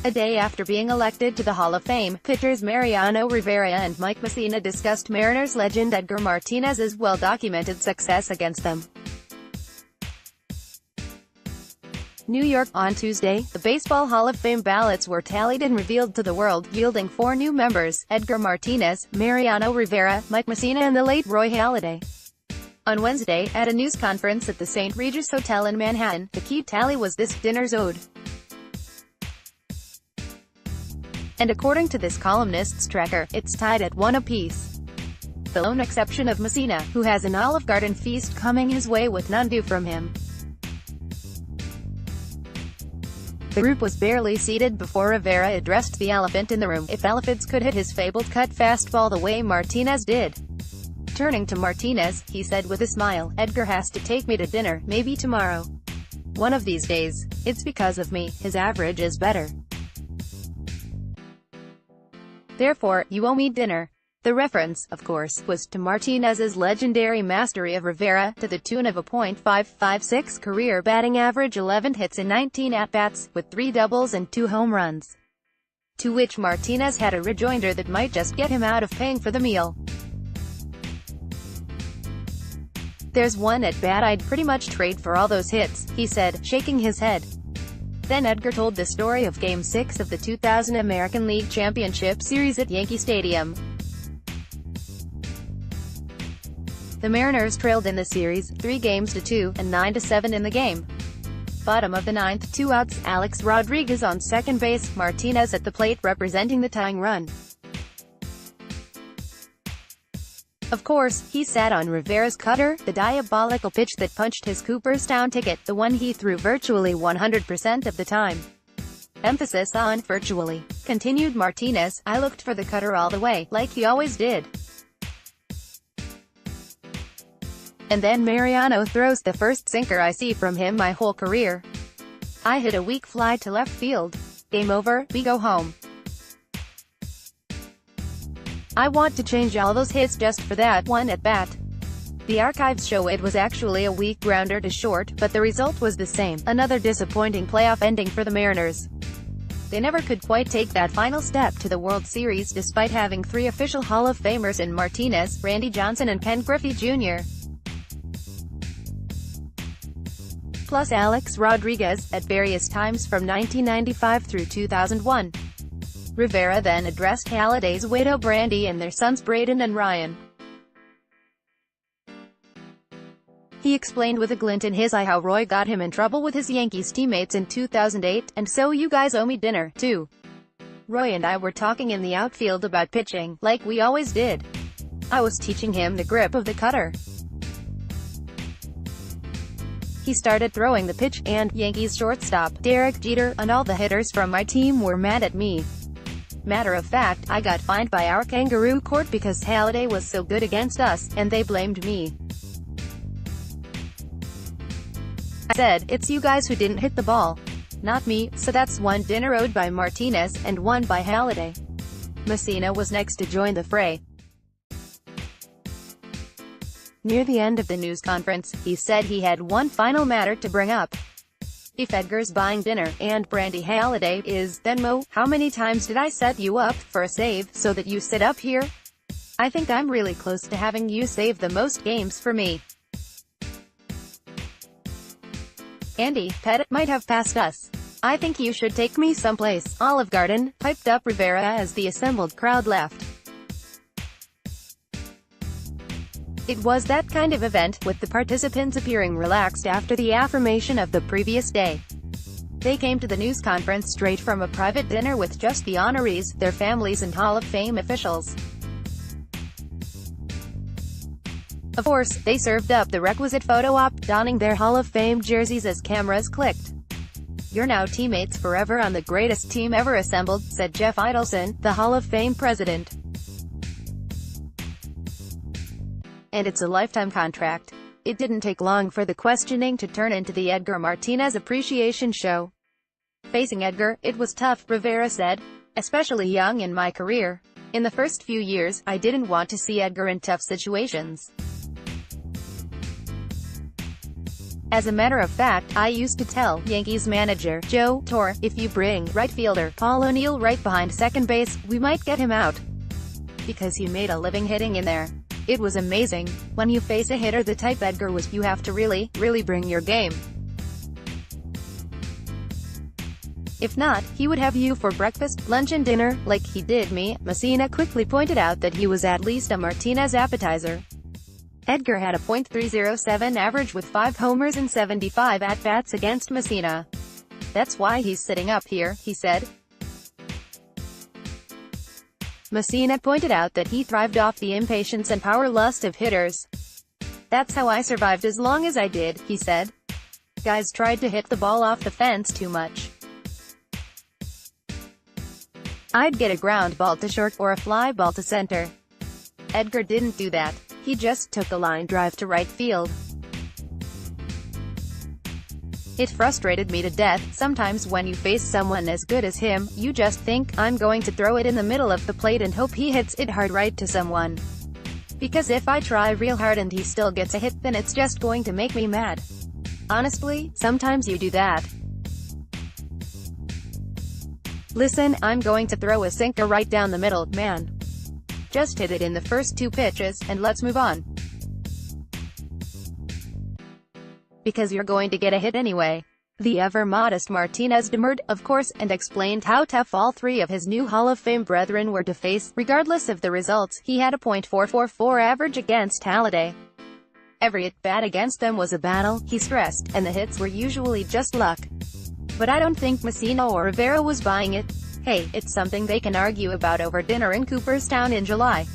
A day after being elected to the Hall of Fame, pitchers Mariano Rivera and Mike Mussina discussed Mariners legend Edgar Martinez's well-documented success against them. New York. On Tuesday, the Baseball Hall of Fame ballots were tallied and revealed to the world, yielding 4 new members: Edgar Martinez, Mariano Rivera, Mike Mussina and the late Roy Halladay. On Wednesday, at a news conference at the St. Regis Hotel in Manhattan, the key tally was this: dinner's owed. And according to this columnist's tracker, it's tied at 1 apiece. The lone exception of Mussina, who has an Olive Garden feast coming his way with none due from him. The group was barely seated before Rivera addressed the elephant in the room: if elephants could hit his fabled cut fastball the way Martinez did. Turning to Martinez, he said with a smile, "Edgar has to take me to dinner, maybe tomorrow. One of these days. It's because of me, his average is better. Therefore, you owe me dinner." The reference, of course, was to Martinez's legendary mastery of Rivera, to the tune of a .556 career batting average, 11 hits in 19 at-bats, with 3 doubles and 2 home runs. To which Martinez had a rejoinder that might just get him out of paying for the meal. "There's one at-bat I'd pretty much trade for all those hits," he said, shaking his head. Then Edgar told the story of Game 6 of the 2000 American League Championship Series at Yankee Stadium. The Mariners trailed in the series, 3-2 and 9-7 in the game. Bottom of the 9th, 2 outs, Alex Rodriguez on second base, Martinez at the plate representing the tying run. Of course, he sat on Rivera's cutter, the diabolical pitch that punched his Cooperstown ticket, the one he threw virtually 100% of the time. Emphasis on virtually. Continued Martinez, "I looked for the cutter all the way, like he always did. And then Mariano throws the first sinker I see from him my whole career. I hit a weak fly to left field. Game over, we go home. I want to change all those hits just for that one at-bat." The archives show it was actually a weak grounder to short, but the result was the same: another disappointing playoff ending for the Mariners. They never could quite take that final step to the World Series despite having 3 official Hall of Famers in Martinez, Randy Johnson and Ken Griffey Jr. plus Alex Rodriguez, at various times from 1995 through 2001. Rivera then addressed Halladay's widow Brandy and their sons Braden and Ryan. He explained with a glint in his eye how Roy got him in trouble with his Yankees teammates in 2008, "And so you guys owe me dinner, too. Roy and I were talking in the outfield about pitching, like we always did. I was teaching him the grip of the cutter. He started throwing the pitch, and Yankees shortstop, Derek Jeter, and all the hitters from my team were mad at me. Matter of fact, I got fined by our kangaroo court because Halladay was so good against us, and they blamed me. I said, it's you guys who didn't hit the ball, not me, so that's 1 dinner owed by Martinez, and 1 by Halladay." Mussina was next to join the fray. Near the end of the news conference, he said he had one final matter to bring up. "If Edgar's buying dinner, and Brandy Halladay is, then Mo, how many times did I set you up for a save, so that you sit up here? I think I'm really close to having you save the most games for me. Andy Pettitte might have passed us. I think you should take me someplace, Olive Garden," piped up Rivera as the assembled crowd left. It was that kind of event, with the participants appearing relaxed after the affirmation of the previous day. They came to the news conference straight from a private dinner with just the honorees, their families and Hall of Fame officials. Of course, they served up the requisite photo op, donning their Hall of Fame jerseys as cameras clicked. "You're now teammates forever on the greatest team ever assembled," said Jeff Idelson, the Hall of Fame president. "And it's a lifetime contract." It didn't take long for the questioning to turn into the Edgar Martinez Appreciation Show. "Facing Edgar, it was tough," Rivera said. "Especially young in my career. In the first few years, I didn't want to see Edgar in tough situations. As a matter of fact, I used to tell Yankees manager Joe Torre, if you bring right fielder Paul O'Neill right behind second base, we might get him out. Because he made a living hitting in there. It was amazing. When you face a hitter the type Edgar was, you have to really bring your game. If not, he would have you for breakfast, lunch and dinner, like he did me. Mussina quickly pointed out that he was at least a Martinez appetizer. Edgar had a .307 average with 5 homers and 75 at-bats against Mussina. That's why he's sitting up here, he said. Mussina pointed out that he thrived off the impatience and power lust of hitters. That's how I survived as long as I did, he said. Guys tried to hit the ball off the fence too much. I'd get a ground ball to short or a fly ball to center. Edgar didn't do that. He just took a line drive to right field. It frustrated me to death. Sometimes when you face someone as good as him, you just think, I'm going to throw it in the middle of the plate and hope he hits it hard right to someone. Because if I try real hard and he still gets a hit, then it's just going to make me mad. Honestly, sometimes you do that. Listen, I'm going to throw a sinker right down the middle, man. Just hit it in the first 2 pitches, and let's move on. Because you're going to get a hit anyway. The ever-modest Martinez demurred, of course, and explained how tough all 3 of his new Hall of Fame brethren were to face. Regardless of the results, he had a .444 average against Halladay. Every at-bat against them was a battle, he stressed, and the hits were usually just luck. But I don't think Mussina or Rivera was buying it. Hey, it's something they can argue about over dinner in Cooperstown in July.